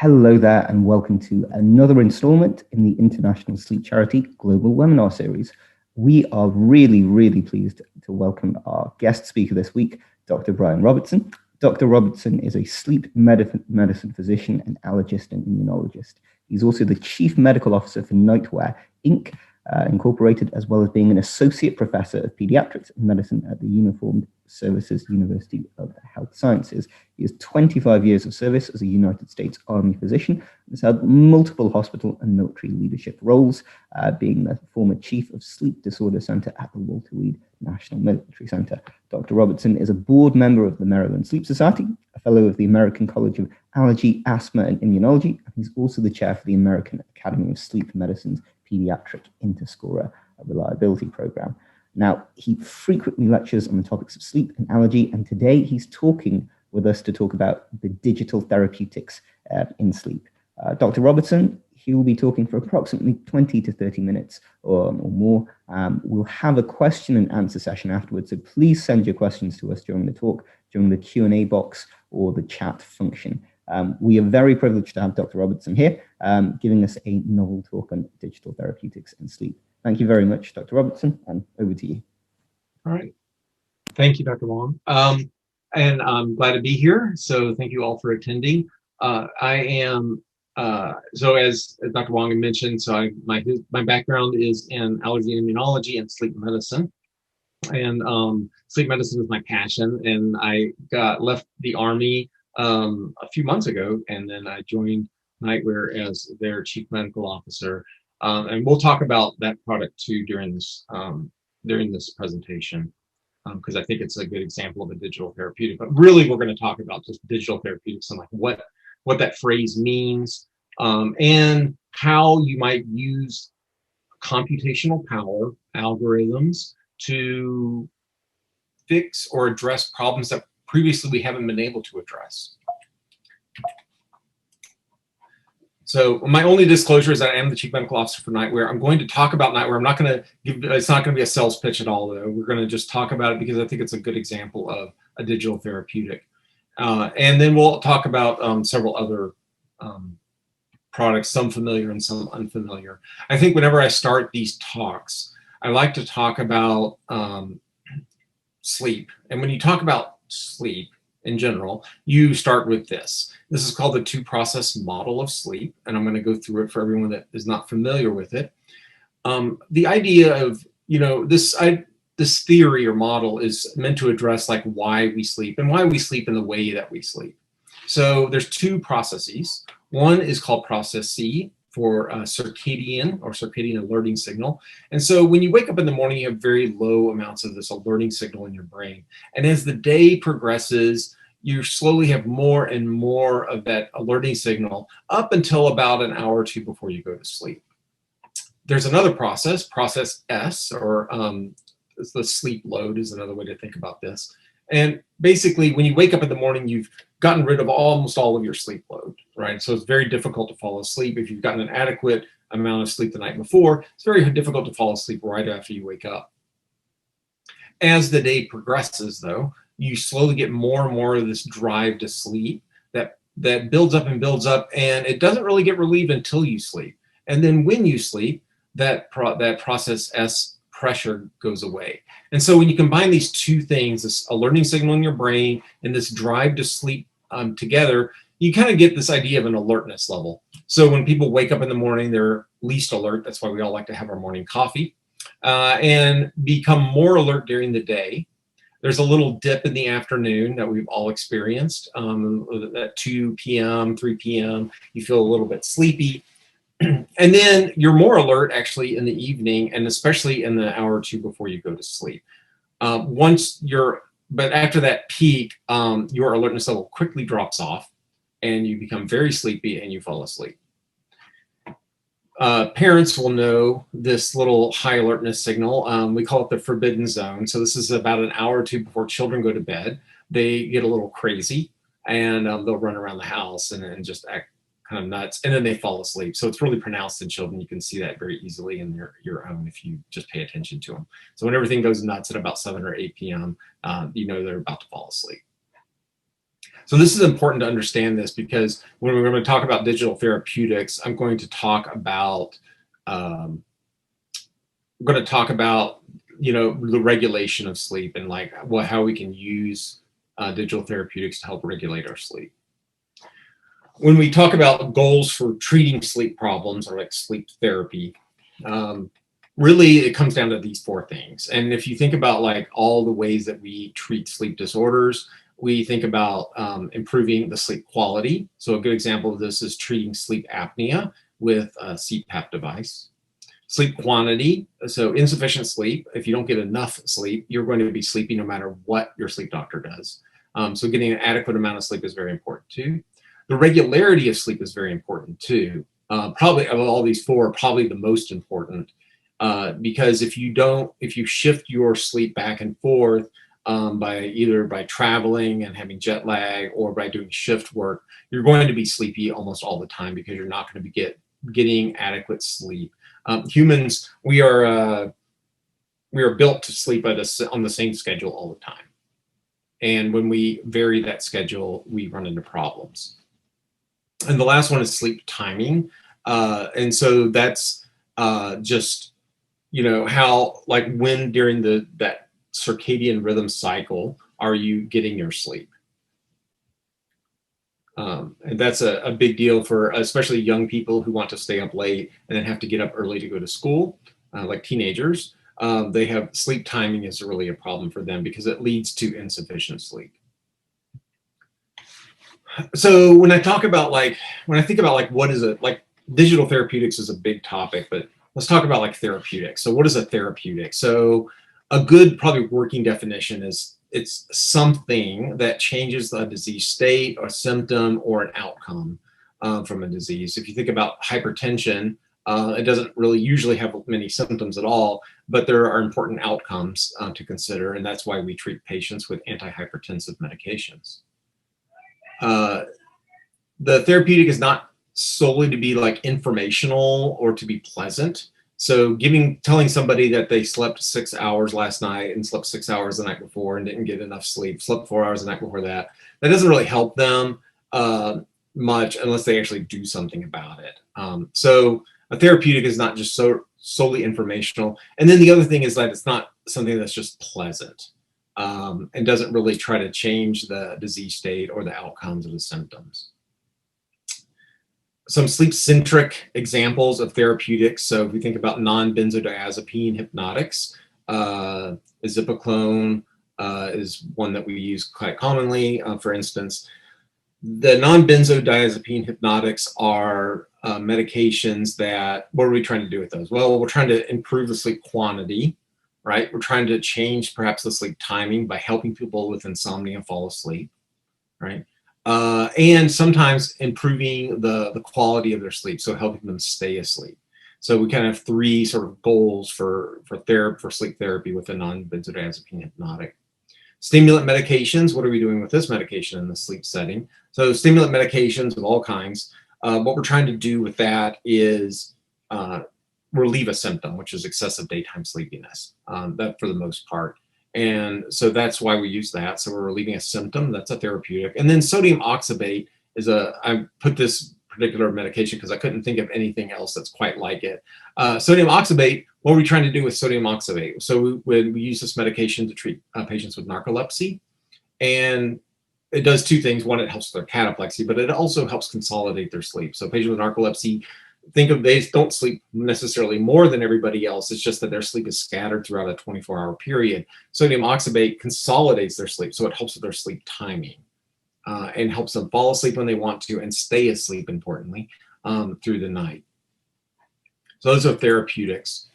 Hello there, and welcome to another installment in the International Sleep Charity Global Webinar Series. We are really pleased to welcome our guest speaker this week, Dr. Brian Robertson. Dr. Robertson is a sleep medicine physician, an allergist, and immunologist. He's also the Chief Medical Officer for NightWare, Inc., Incorporated, as well as being an Associate Professor of Pediatrics and Medicine at the Uniformed Services University of Health Sciences. He has 25 years of service as a United States Army physician and has held multiple hospital and military leadership roles, being the former Chief of Sleep Disorder Center at the Walter Reed National Military Center. Dr. Robertson is a board member of the Maryland Sleep Society, a fellow of the American College of Allergy, Asthma, and Immunology, and he's also the chair for the American Academy of Sleep Medicine's Pediatric Interscorer Reliability Program. Now, he frequently lectures on the topics of sleep and allergy, and today he's talking with us to talk about the digital therapeutics in sleep. Dr. Robertson, he will be talking for approximately 20 to 30 minutes or more. We'll have a question and answer session afterwards, so please send your questions to us during the talk, during the Q&A box or the chat function. We are very privileged to have Dr. Robertson here, giving us a novel talk on digital therapeutics and sleep. Thank you very much, Dr. Robertson, and over to you. All right. Thank you, Dr. Wong. And I'm glad to be here. So thank you all for attending. I am, so as Dr. Wong had mentioned, so my background is in allergy and immunology and sleep medicine. And sleep medicine is my passion. And I left the Army a few months ago, and then I joined Nightwear as their Chief Medical Officer. And we'll talk about that product too during this presentation, because I think it's a good example of a digital therapeutic. But really, we're going to talk about just digital therapeutics and like what that phrase means, and how you might use computational power algorithms to fix or address problems that previously we haven't been able to address. So my only disclosure is that I am the Chief Medical Officer for Nightwear. I'm going to talk about Nightwear. I'm not going to give, it's not going to be a sales pitch at all, though. We're going to just talk about it because I think it's a good example of a digital therapeutic. And then we'll talk about several other products, some familiar and some unfamiliar. I think whenever I start these talks, I like to talk about sleep. And when you talk about sleep in general, you start with this. This is called the two-process model of sleep, and I'm going to go through it for everyone that is not familiar with it. The idea of, this theory or model is meant to address like why we sleep and why we sleep in the way that we sleep. So there's two processes. One is called process C for circadian alerting signal. And so when you wake up in the morning, you have very low amounts of this alerting signal in your brain. And as the day progresses, you slowly have more and more of that alerting signal up until about an hour or two before you go to sleep. There's another process, process S, or the sleep load is another way to think about this. And basically, when you wake up in the morning, you've gotten rid of almost all of your sleep load, right? So it's very difficult to fall asleep. If you've gotten an adequate amount of sleep the night before, it's very difficult to fall asleep right after you wake up. As the day progresses, though, you slowly get more and more of this drive to sleep that builds up and builds up, and it doesn't really get relieved until you sleep. And then when you sleep, that process S pressure goes away. And so when you combine these two things, this alerting signal in your brain and this drive to sleep together, you kind of get this idea of an alertness level. So when people wake up in the morning, they're least alert. That's why we all like to have our morning coffee, and become more alert during the day. There's a little dip in the afternoon that we've all experienced. At 2 p.m., 3 p.m., you feel a little bit sleepy. And then you're more alert actually in the evening, and especially in the hour or two before you go to sleep. But after that peak, your alertness level quickly drops off and you become very sleepy and you fall asleep. Parents will know this little high alertness signal. We call it the forbidden zone. So this is about an hour or two before children go to bed. They get a little crazy and they'll run around the house and just act kind of nuts, and then they fall asleep. So it's really pronounced in children. You can see that very easily in your own if you just pay attention to them. So when everything goes nuts at about 7 or 8 p.m., you know they're about to fall asleep. So this is important to understand this, because when we're going to talk about digital therapeutics, I'm going to talk about the regulation of sleep, and like how we can use digital therapeutics to help regulate our sleep. When we talk about goals for treating sleep problems, or like sleep therapy, really it comes down to these four things. And if you think about like all the ways that we treat sleep disorders, we think about improving the sleep quality. So a good example of this is treating sleep apnea with a CPAP device. Sleep quantity, so insufficient sleep. If you don't get enough sleep, you're going to be sleepy no matter what your sleep doctor does. So getting an adequate amount of sleep is very important too. The regularity of sleep is very important too. Probably of all these four, probably the most important, because if you shift your sleep back and forth by traveling and having jet lag, or by doing shift work, you're going to be sleepy almost all the time, because you're not going to be getting adequate sleep. Humans, we are built to sleep on the same schedule all the time. And when we vary that schedule, we run into problems. And the last one is sleep timing. And so that's just, how, like, when during that circadian rhythm cycle are you getting your sleep? And that's a big deal for especially young people who want to stay up late and then have to get up early to go to school, like teenagers. They have sleep timing is really a problem for them, because it leads to insufficient sleep. So when I think about what is it, like digital therapeutics is a big topic, but let's talk about like therapeutics. So what is a therapeutic? So a good probably working definition is it's something that changes the disease state or symptom or an outcome from a disease. If you think about hypertension, it doesn't really usually have many symptoms at all, but there are important outcomes to consider, and that's why we treat patients with antihypertensive medications. The therapeutic is not solely to be like informational or to be pleasant. So telling somebody that they slept 6 hours last night and slept 6 hours the night before and didn't get enough sleep, slept 4 hours the night before that doesn't really help them much unless they actually do something about it. So a therapeutic is not just solely informational. And then the other thing is that it's not something that's just pleasant and doesn't really try to change the disease state or the outcomes of the symptoms. Some sleep-centric examples of therapeutics. So if we think about non-benzodiazepine hypnotics, azipiclone is one that we use quite commonly. For instance, the non-benzodiazepine hypnotics are medications that, what are we trying to do with those? Well, we're trying to improve the sleep quantity, right? We're trying to change perhaps the sleep timing by helping people with insomnia fall asleep, right? And sometimes improving the quality of their sleep, so helping them stay asleep. So we kind of have three sort of goals for sleep therapy with a non-benzodiazepine hypnotic. Stimulant medications, what are we doing with this medication in the sleep setting? So stimulant medications of all kinds, what we're trying to do with that is relieve a symptom, which is excessive daytime sleepiness, that for the most part. And so that's why we use that. So we're relieving a symptom, that's a therapeutic. And then sodium oxybate is I put this particular medication because I couldn't think of anything else that's quite like it. Sodium oxybate, what are we trying to do with sodium oxybate? So we use this medication to treat patients with narcolepsy. And it does two things. One, it helps their cataplexy, but it also helps consolidate their sleep. So patients with narcolepsy, they don't sleep necessarily more than everybody else. It's just that their sleep is scattered throughout a 24-hour period. Sodium oxybate consolidates their sleep, so it helps with their sleep timing and helps them fall asleep when they want to and stay asleep, importantly, through the night. So those are therapeutics.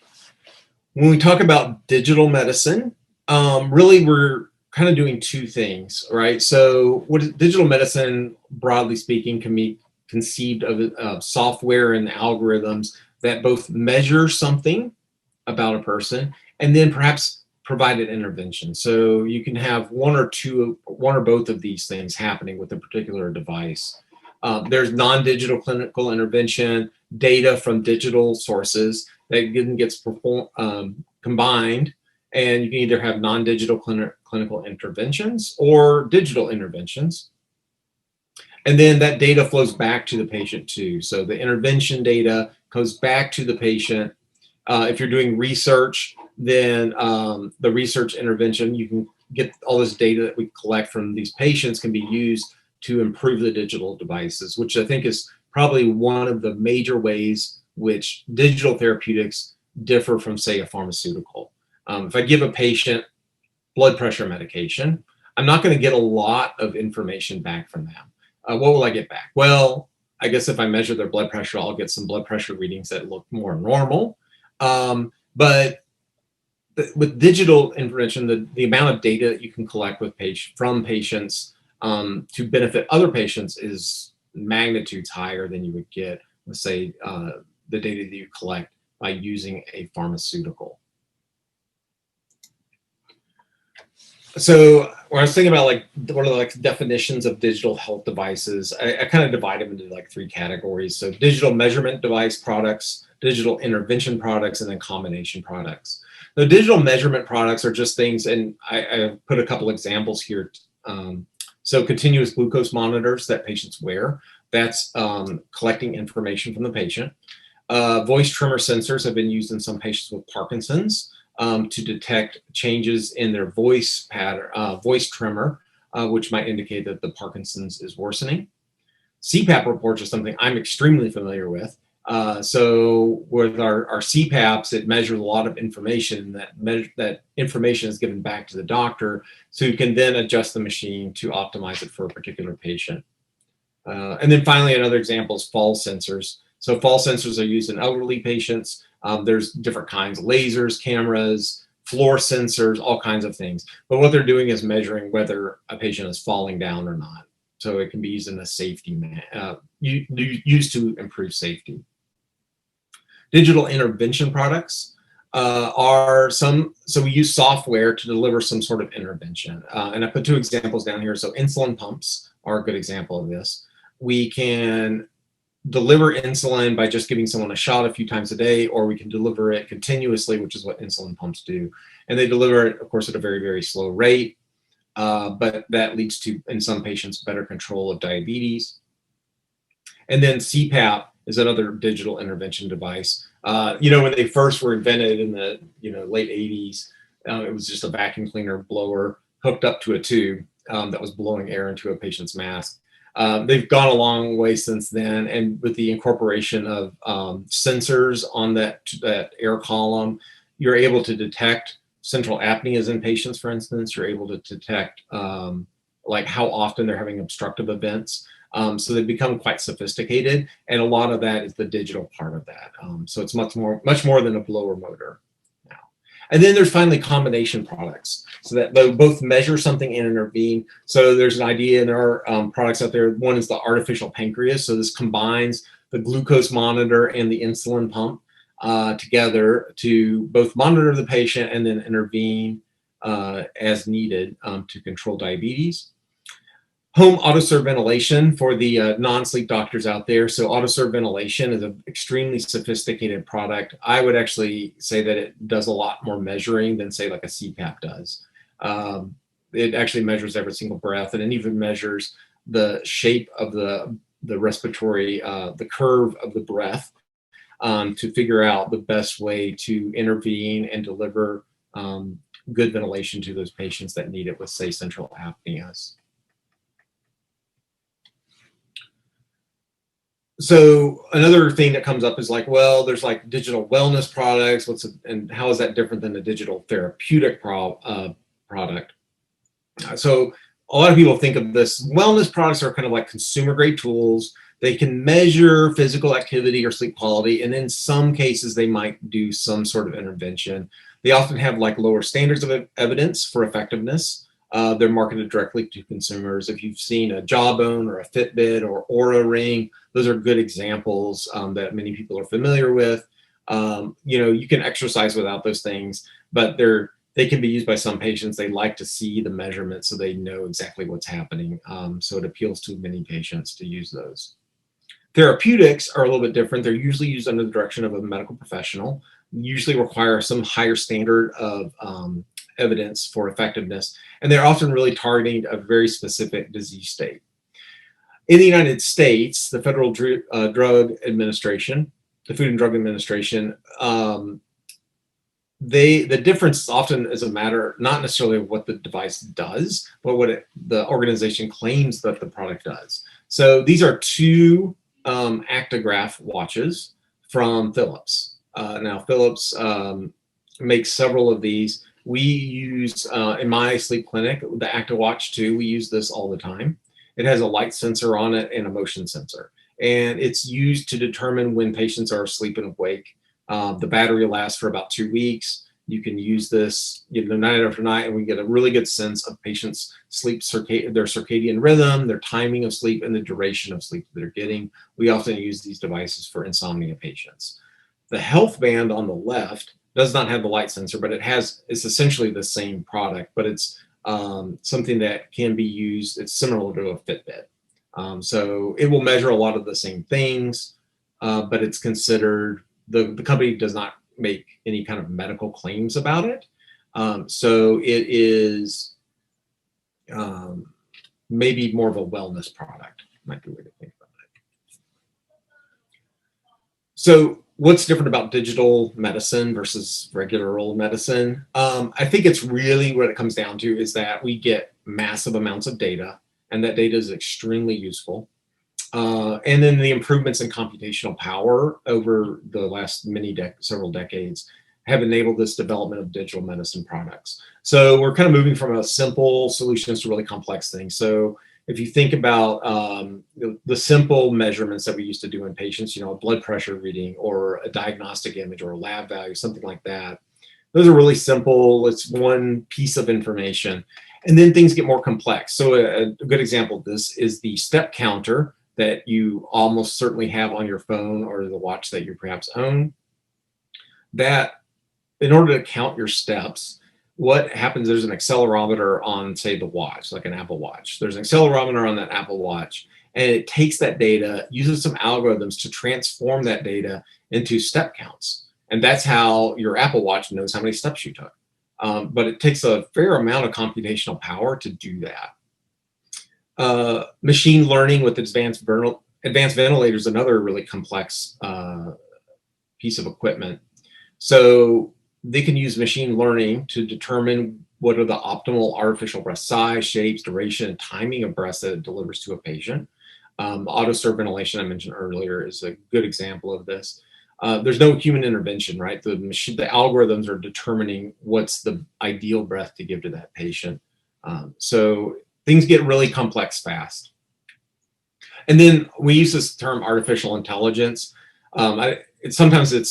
When we talk about digital medicine, really we're kind of doing two things, right? So what is digital medicine, broadly speaking, can be conceived of software and algorithms that both measure something about a person and then perhaps provide an intervention. So you can have one or both of these things happening with a particular device. There's non-digital clinical intervention, data from digital sources that then gets combined, and you can either have non-digital clinical interventions or digital interventions. And then that data flows back to the patient too. So the intervention data goes back to the patient. If you're doing research, then the research intervention, you can get all this data that we collect from these patients can be used to improve the digital devices, which I think is probably one of the major ways which digital therapeutics differ from, say, a pharmaceutical. If I give a patient blood pressure medication, I'm not going to get a lot of information back from them. What will I get back? Well, I guess if I measure their blood pressure, I'll get some blood pressure readings that look more normal. But with digital intervention, the amount of data that you can collect from patients to benefit other patients is magnitudes higher than you would get with, say, the data that you collect by using a pharmaceutical. So when I was thinking about like what are the definitions of digital health devices, I kind of divide them into like 3 categories. So digital measurement device products, digital intervention products, and then combination products. The digital measurement products are just things, and I put a couple examples here. So continuous glucose monitors that patients wear, that's collecting information from the patient. Voice tremor sensors have been used in some patients with Parkinson's to detect changes in their voice pattern, voice tremor, which might indicate that the Parkinson's is worsening. CPAP reports are something I'm extremely familiar with. So with our CPAPs, it measures a lot of information. That information is given back to the doctor, so you can then adjust the machine to optimize it for a particular patient. And then finally, another example is fall sensors. So fall sensors are used in elderly patients. There's different kinds, lasers, cameras, floor sensors, all kinds of things. But what they're doing is measuring whether a patient is falling down or not. So it can be used in a safety used to improve safety. Digital intervention products are so we use software to deliver some sort of intervention. And I put 2 examples down here. So insulin pumps are a good example of this. We can deliver insulin by just giving someone a shot a few times a day, or we can deliver it continuously, which is what insulin pumps do. And they deliver it, of course, at a very, very slow rate. But that leads to, in some patients, better control of diabetes. And then CPAP is another digital intervention device. When they first were invented in the late 80s, it was just a vacuum cleaner blower hooked up to a tube that was blowing air into a patient's mask. They've gone a long way since then, and with the incorporation of sensors on that air column, you're able to detect central apneas in patients, for instance. You're able to detect like how often they're having obstructive events. So they've become quite sophisticated, and a lot of that is the digital part of that. So it's much more than a blower motor now. And then there's finally combination products, so that they both measure something and intervene. So there's an idea, and there are products out there. One is the artificial pancreas. So this combines the glucose monitor and the insulin pump together to both monitor the patient and then intervene as needed to control diabetes. Home AutoServer Ventilation for the non-sleep doctors out there. So AutoServer Ventilation is an extremely sophisticated product. I would actually say that it does a lot more measuring than, say, like a CPAP does. It actually measures every single breath, and it even measures the shape of the respiratory, the curve of the breath to figure out the best way to intervene and deliver good ventilation to those patients that need it with, say, central apneas. So another thing that comes up is like, well, there's like digital wellness products. And how is that different than a digital therapeutic product? So a lot of people think of this, wellness products are kind of like consumer grade tools. They can measure physical activity or sleep quality, and in some cases they might do some sort of intervention. They often have like lower standards of evidence for effectiveness. They're marketed directly to consumers. If you've seen a Jawbone or a Fitbit or Oura Ring, those are good examples that many people are familiar with. You can exercise without those things, but they can be used by some patients. They like to see the measurements so they know exactly what's happening. So it appeals to many patients to use those. Therapeutics are a little bit different. They're usually used under the direction of a medical professional, usually require some higher standard of evidence for effectiveness, and they're often really targeting a very specific disease state. In the United States, the Federal Drug Administration, the Food and Drug Administration, the difference often is a matter not necessarily of what the device does, but what the organization claims that the product does. So these are two Actigraph watches from Philips. Now Philips makes several of these. We use, in my sleep clinic, the ActiWatch 2, we use this all the time. It has a light sensor on it and a motion sensor. And it's used to determine when patients are asleep and awake. The battery lasts for about 2 weeks. You can use this, night after night, and we get a really good sense of patients' sleep, their circadian rhythm, their timing of sleep, and the duration of sleep that they're getting. We often use these devices for insomnia patients. The health band on the left does not have the light sensor, but it's essentially the same product, but it's something that can be used. It's similar to a Fitbit. So it will measure a lot of the same things, but it's considered, the company does not make any kind of medical claims about it. So it is maybe more of a wellness product, might be a way to think about it. So what's different about digital medicine versus regular old medicine? I think it's really what it comes down to is that we get massive amounts of data, and that data is extremely useful. And then the improvements in computational power over the last several decades have enabled this development of digital medicine products. So we're kind of moving from a simple solutions to really complex things. So if you think about the simple measurements that we used to do in patients, a blood pressure reading or a diagnostic image or a lab value, something like that, those are really simple. It's one piece of information. And then things get more complex. So a good example of this is the step counter that you almost certainly have on your phone or the watch that you perhaps own. That in order to count your steps, what happens, there's an accelerometer on, say, the watch, like an Apple Watch. There's an accelerometer on that Apple Watch, and it takes that data, uses some algorithms to transform that data into step counts. And that's how your Apple Watch knows how many steps you took. But it takes a fair amount of computational power to do that. Machine learning with advanced ventilators, another really complex piece of equipment. So they can use machine learning to determine what are the optimal artificial breath size, shapes, duration, and timing of breaths that it delivers to a patient. AutoServer Ventilation I mentioned earlier is a good example of this. There's no human intervention, right? The algorithms are determining what's the ideal breath to give to that patient. So things get really complex fast. And then we use this term artificial intelligence. Sometimes it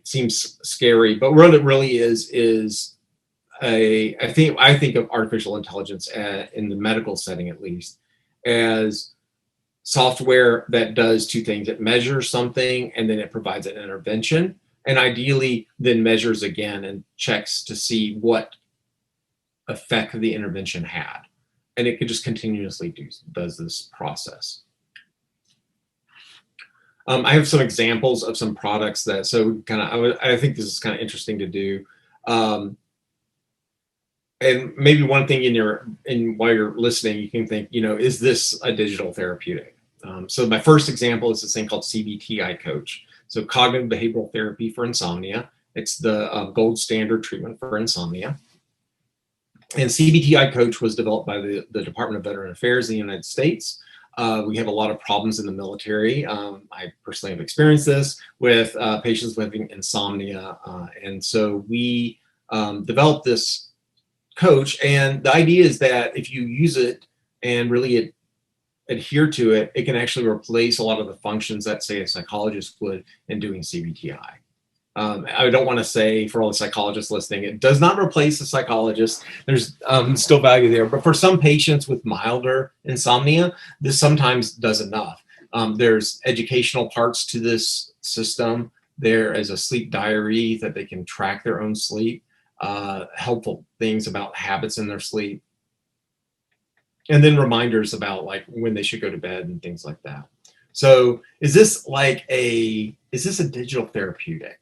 seems scary, but what it really is I think of artificial intelligence in the medical setting, at least, as software that does two things. It measures something and then it provides an intervention, and ideally then measures again and checks to see what effect the intervention had. And it could just continuously does this process. I have some examples of some products that, I think this is kind of interesting to do. And maybe one thing while you're listening, you can think, is this a digital therapeutic? So my first example is this thing called CBTI Coach. So cognitive behavioral therapy for insomnia. It's the gold standard treatment for insomnia. And CBTI Coach was developed by the Department of Veteran Affairs in the United States. We have a lot of problems in the military. I personally have experienced this with patients living insomnia. And so we developed this coach. And the idea is that if you use it and really adhere to it, it can actually replace a lot of the functions that, say, a psychologist would in doing CBTI. I don't want to say, for all the psychologists listening, it does not replace a psychologist. There's still value there. But for some patients with milder insomnia, this sometimes does enough. There's educational parts to this system. There is a sleep diary that they can track their own sleep, helpful things about habits in their sleep, and then reminders about like when they should go to bed and things like that. So is this a digital therapeutic?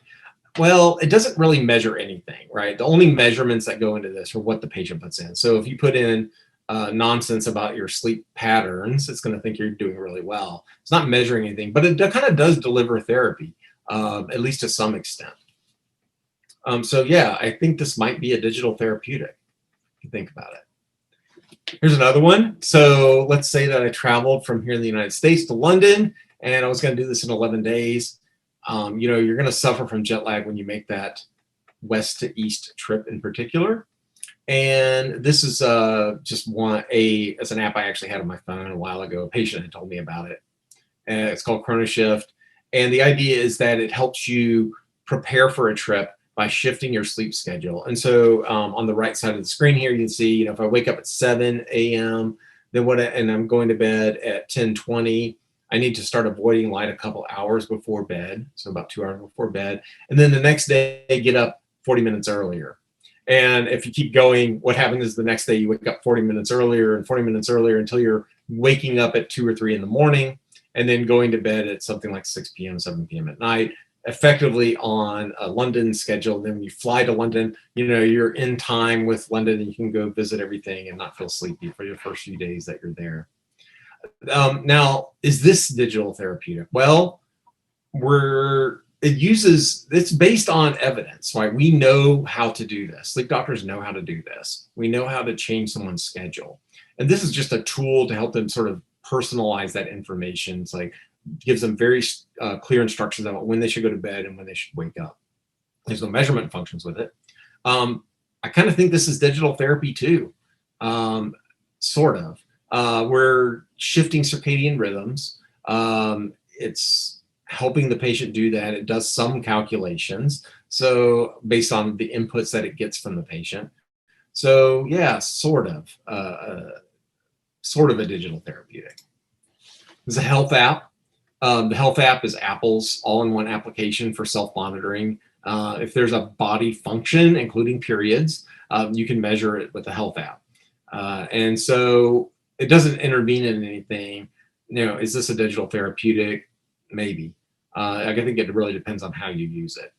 Well, it doesn't really measure anything, right? The only measurements that go into this are what the patient puts in. So if you put in nonsense about your sleep patterns. It's going to think you're doing really well. It's not measuring anything, but it kind of does deliver therapy, at least to some extent. So yeah, I think this might be a digital therapeutic, if you think about it. Here's another one. So let's say that I traveled from here in the United States to London, and I was going to do this in 11 days. You know, you're going to suffer from jet lag when you make that west to east trip in particular. And this is just as an app I actually had on my phone a while ago. A patient had told me about it. And it's called Chronoshift. And the idea is that it helps you prepare for a trip by shifting your sleep schedule. And so on the right side of the screen here, you can see, you know, if I wake up at 7 a.m., then and I'm going to bed at 10:20, I need to start avoiding light a couple hours before bed, so about 2 hours before bed. And then the next day, get up 40 minutes earlier. And if you keep going, what happens is the next day you wake up 40 minutes earlier and 40 minutes earlier until you're waking up at 2 or 3 in the morning and then going to bed at something like 6 p.m., 7 p.m. at night, effectively on a London schedule. Then when you fly to London, you know, you're in time with London and you can go visit everything and not feel sleepy for your first few days that you're there. Now, is this digital therapeutic? Well, it's based on evidence, right? We know how to do this. Sleep doctors know how to do this. We know how to change someone's schedule. And this is just a tool to help them sort of personalize that information. It's like, gives them very clear instructions about when they should go to bed and when they should wake up. There's no measurement functions with it. I kind of think this is digital therapy too, sort of. We're shifting circadian rhythms. It's helping the patient do that. It does some calculations, so based on the inputs that it gets from the patient. So yeah, sort of a digital therapeutic. There's a health app. The health app is Apple's all-in-one application for self-monitoring. If there's a body function, including periods, you can measure it with the health app. And so it doesn't intervene in anything. You know, is this a digital therapeutic? Maybe. I think it really depends on how you use it.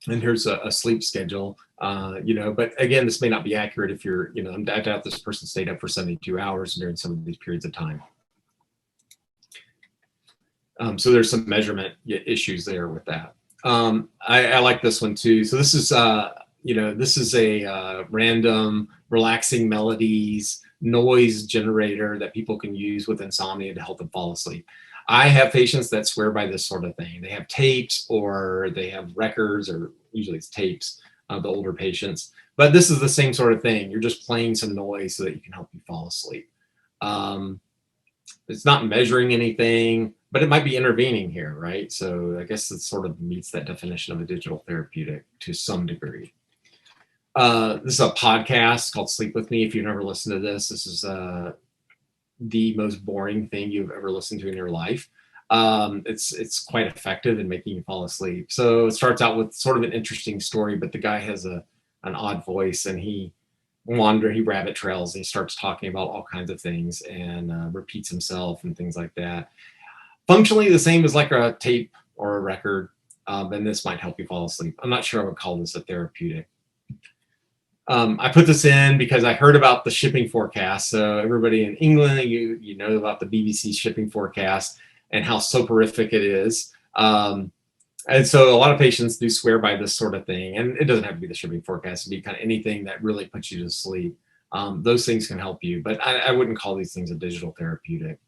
And here's a sleep schedule, you know, but again, this may not be accurate if you're, you know, I doubt this person stayed up for 72 hours during some of these periods of time. So there's some measurement issues there with that. I like this one too. So this is, you know, this is a random relaxing melodies noise generator that people can use with insomnia to help them fall asleep. I have patients that swear by this sort of thing. They have tapes or they have records, or usually it's tapes, the older patients. But this is the same sort of thing. You're just playing some noise so that you can help you fall asleep. It's not measuring anything, but it might be intervening here, right? So I guess it sort of meets that definition of a digital therapeutic to some degree. This is a podcast called Sleep With Me. If you've never listened to this, this is the most boring thing you've ever listened to in your life. It's quite effective in making you fall asleep. So it starts out with sort of an interesting story, but the guy has an odd voice, and he rabbit trails, and he starts talking about all kinds of things and repeats himself and things like that. Functionally the same as like a tape or a record, and this might help you fall asleep. I'm not sure I would call this a therapeutic. I put this in because I heard about the shipping forecast. So everybody in England, you know about the BBC shipping forecast and how soporific it is. And so a lot of patients do swear by this sort of thing. And it doesn't have to be the shipping forecast. It can be kind of anything that really puts you to sleep. Those things can help you, but I wouldn't call these things a digital therapeutic.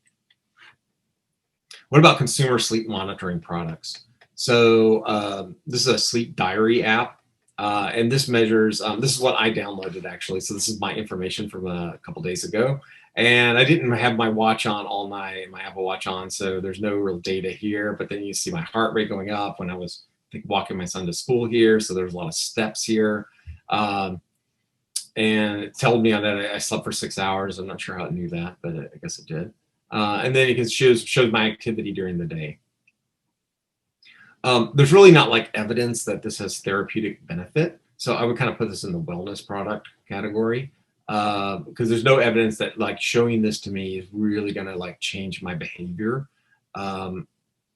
What about consumer sleep monitoring products? So this is a sleep diary app. And this measures, this is what I downloaded actually. So this is my information from a couple days ago. And I didn't have my watch on all night, my Apple Watch on. So there's no real data here, but then you see my heart rate going up when I was walking my son to school here. So there's a lot of steps here. And it told me that I slept for 6 hours. I'm not sure how it knew that, but I guess it did. And then it can show my activity during the day. There's really not like evidence that this has therapeutic benefit. So I would kind of put this in the wellness product category because there's no evidence that like showing this to me is really going to like change my behavior. And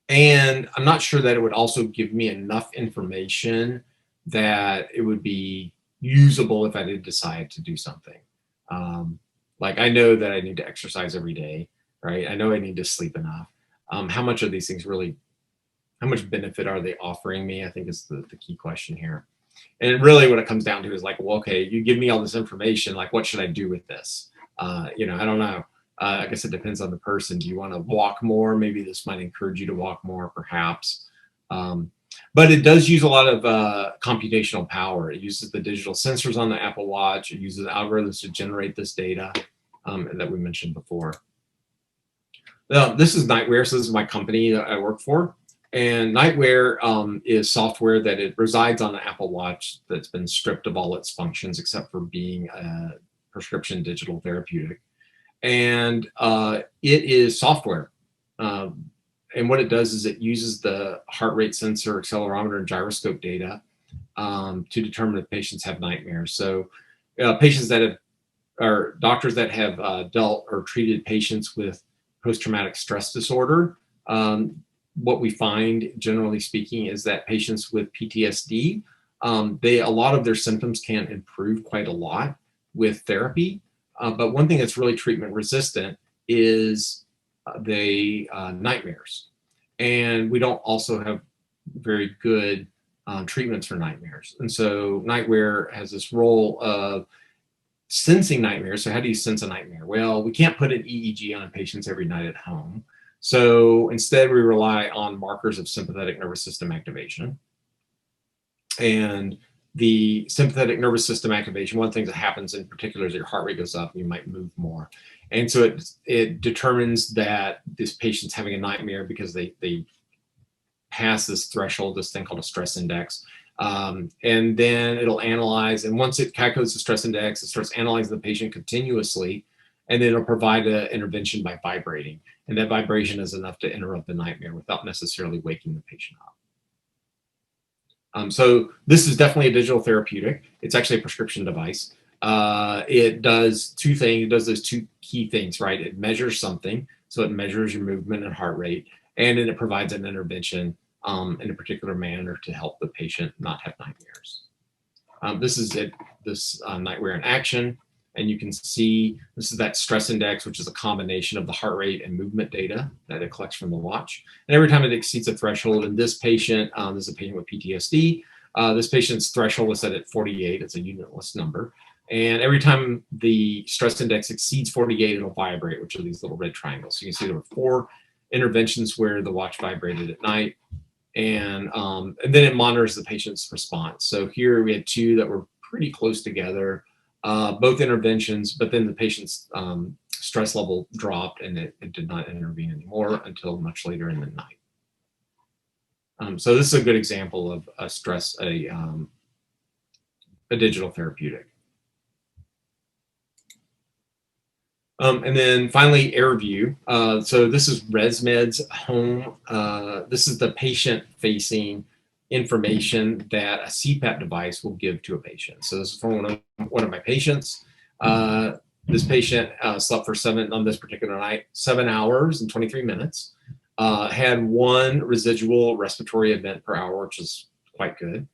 I'm not sure that it would also give me enough information that it would be usable if I did decide to do something. Like I know that I need to exercise every day, right? I know I need to sleep enough. How much of these things really, how much benefit are they offering me? I think is the key question here. And really what it comes down to is like, well, okay, you give me all this information, like what should I do with this? You know, I don't know. I guess it depends on the person. Do you want to walk more? Maybe this might encourage you to walk more, perhaps. But it does use a lot of computational power. It uses the digital sensors on the Apple Watch. It uses algorithms to generate this data that we mentioned before. Now, this is Nightwear. So this is my company that I work for. And Nightwear is software that it resides on the Apple Watch that's been stripped of all its functions except for being a prescription digital therapeutic. And it is software. And what it does is it uses the heart rate sensor, accelerometer, and gyroscope data to determine if patients have nightmares. So patients that have, or doctors that have dealt or treated patients with post-traumatic stress disorder, what we find, generally speaking, is that patients with PTSD, a lot of their symptoms can improve quite a lot with therapy. But one thing that's really treatment resistant is nightmares. And we don't also have very good treatments for nightmares. And so Nightwear has this role of sensing nightmares. So how do you sense a nightmare? Well, we can't put an EEG on patients every night at home. So instead, we rely on markers of sympathetic nervous system activation. And the sympathetic nervous system activation, one of the things that happens in particular is your heart rate goes up and you might move more. And so it determines that this patient's having a nightmare because they pass this threshold, this thing called a stress index. And then it'll analyze, and once it calculates the stress index, it starts analyzing the patient continuously, and then it'll provide an intervention by vibrating. And that vibration is enough to interrupt the nightmare without necessarily waking the patient up. So this is definitely a digital therapeutic. It's actually a prescription device. It does two things. It does those two key things, right? It measures something. So it measures your movement and heart rate, and then it provides an intervention in a particular manner to help the patient not have nightmares. This is it, this Nightwear in action. And you can see this is that stress index, which is a combination of the heart rate and movement data that it collects from the watch. And every time it exceeds a threshold, in this patient, this is a patient with PTSD, this patient's threshold was set at 48. It's a unitless number. And every time the stress index exceeds 48, it'll vibrate, which are these little red triangles. So you can see there were 4 interventions where the watch vibrated at night. And then it monitors the patient's response. So here we had 2 that were pretty close together. Both interventions, but then the patient's stress level dropped and it did not intervene anymore until much later in the night. So this is a good example of a digital therapeutic. And then finally, AirView. So this is ResMed's home. This is the patient-facing information that a CPAP device will give to a patient. So this is from one of my patients. This patient slept for on this particular night, 7 hours and 23 minutes. Had 1 residual respiratory event per hour, which is quite good.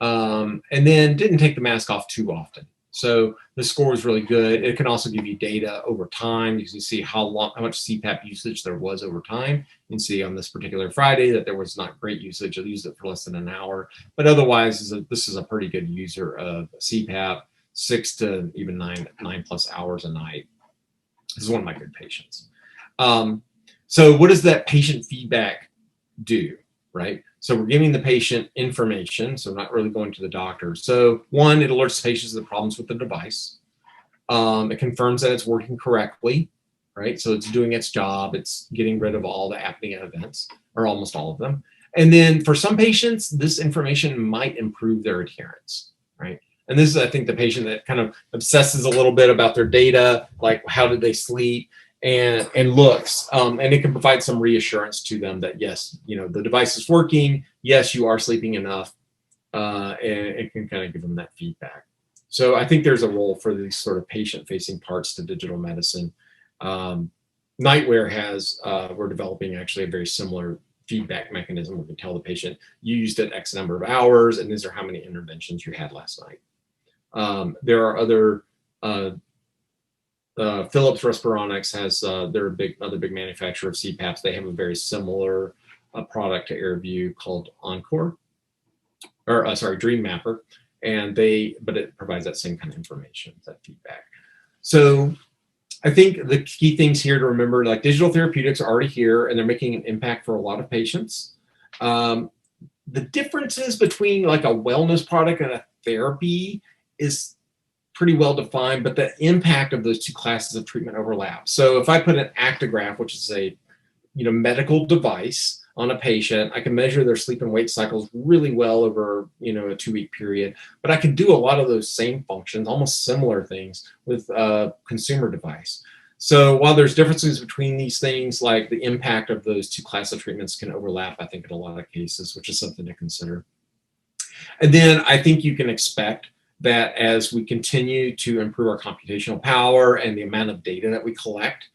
And then didn't take the mask off too often. So the score was really good. It can also give you data over time. You can see how much CPAP usage there was over time. You can see on this particular Friday that there was not great usage. I used it for less than an hour, but otherwise this is a pretty good user of CPAP, 6 to even 9+ hours a night. This is one of my good patients. So what does that patient feedback do, right? So we're giving the patient information, so not really going to the doctor. So 1, it alerts patients to the problems with the device. It confirms that it's working correctly, right? So it's doing its job. It's getting rid of all the apnea events, or almost all of them. And then for some patients, this information might improve their adherence, right? And this is, I think, the patient that kind of obsesses a little bit about their data, like how did they sleep? And looks, and it can provide some reassurance to them that yes, the device is working. Yes, you are sleeping enough, and it can kind of give them that feedback. So I think there's a role for these sort of patient-facing parts to digital medicine. Nightwear has, we're developing actually a very similar feedback mechanism. We can tell the patient you used it X number of hours, and these are how many interventions you had last night. There are other Philips Respironics has, they're another big manufacturer of CPAPs. They have a very similar product to AirView called Encore, or sorry, Dream Mapper. But it provides that same kind of information, that feedback. So I think the key things here to remember, like digital therapeutics are already here and they're making an impact for a lot of patients. The differences between like a wellness product and a therapy is pretty well defined, but the impact of those two classes of treatment overlap. So if I put an actigraph, which is a medical device, on a patient, I can measure their sleep and wake cycles really well over a 2-week period, but I can do a lot of those same functions, almost similar things, with a consumer device. So while there's differences between these things, like the impact of those two classes of treatments can overlap, I think, in a lot of cases, which is something to consider. And then I think you can expect that as we continue to improve our computational power and the amount of data that we collect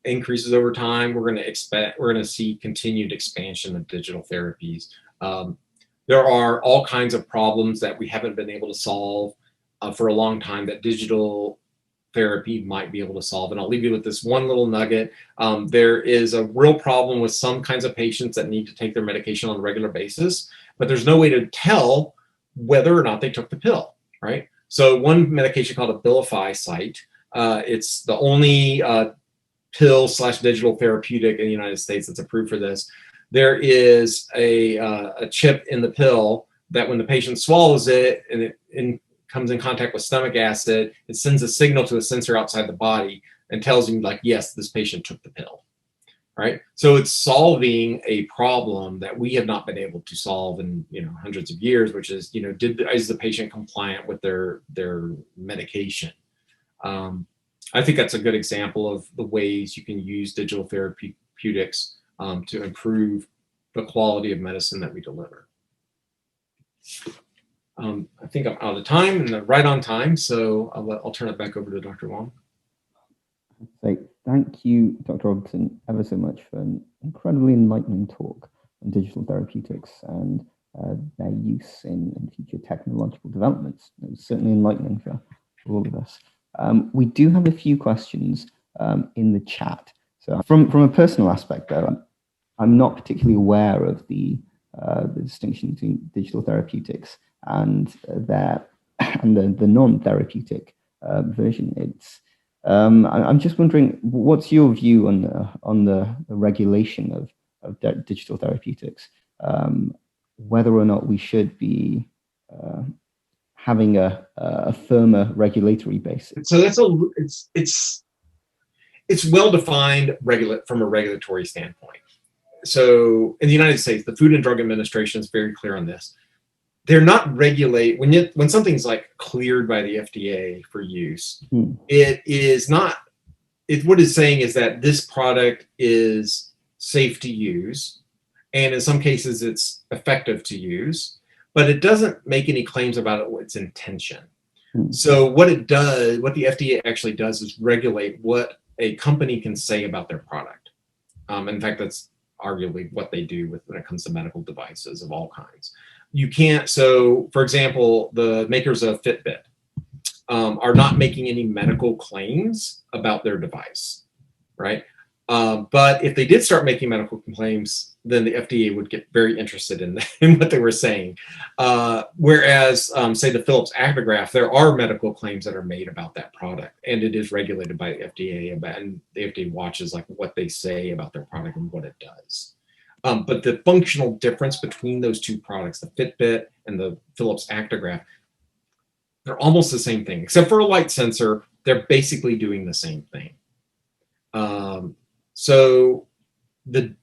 increases over time, we're going to see continued expansion of digital therapies. There are all kinds of problems that we haven't been able to solve for a long time that digital therapy might be able to solve. And I'll leave you with this one little nugget. There is a real problem with some kinds of patients that need to take their medication on a regular basis, but there's no way to tell whether or not they took the pill, right? So one medication called Abilify site, it's the only pill/digital therapeutic in the United States that's approved for this. There is a chip in the pill that when the patient swallows it and it comes in contact with stomach acid, it sends a signal to a sensor outside the body and tells you, like, yes, this patient took the pill, right? So it's solving a problem that we have not been able to solve in hundreds of years, which is is the patient compliant with their medication? I think that's a good example of the ways you can use digital therapeutics to improve the quality of medicine that we deliver. I think I'm out of time and right on time, so I'll turn it back over to Dr. Wong. So thank you, Dr. Robertson, ever so much for an incredibly enlightening talk on digital therapeutics and their use in future technological developments. It was certainly enlightening for all of us. We do have a few questions in the chat. So from a personal aspect, though, I'm not particularly aware of the distinction between digital therapeutics and the non-therapeutic version. I'm just wondering, what's your view on the regulation of digital therapeutics? Whether or not we should be having a firmer regulatory basis. So it's well defined from a regulatory standpoint. So in the United States, the Food and Drug Administration is very clear on this. They're not regulate when something's like cleared by the FDA for use. It is not. What it's saying is that this product is safe to use, and in some cases it's effective to use, but it doesn't make any claims about its intention. So what the FDA actually does is regulate what a company can say about their product. In fact, that's arguably what they do when it comes to medical devices of all kinds. You can't, so for example, the makers of Fitbit are not making any medical claims about their device, right? But if they did start making medical claims, then the FDA would get very interested in what they were saying. Whereas, say the Philips Actigraph, there are medical claims that are made about that product, and it is regulated by the FDA, and the FDA watches like what they say about their product and what it does. But the functional difference between those two products, the Fitbit and the Philips Actigraph, they're almost the same thing, except for a light sensor. They're basically doing the same thing. So the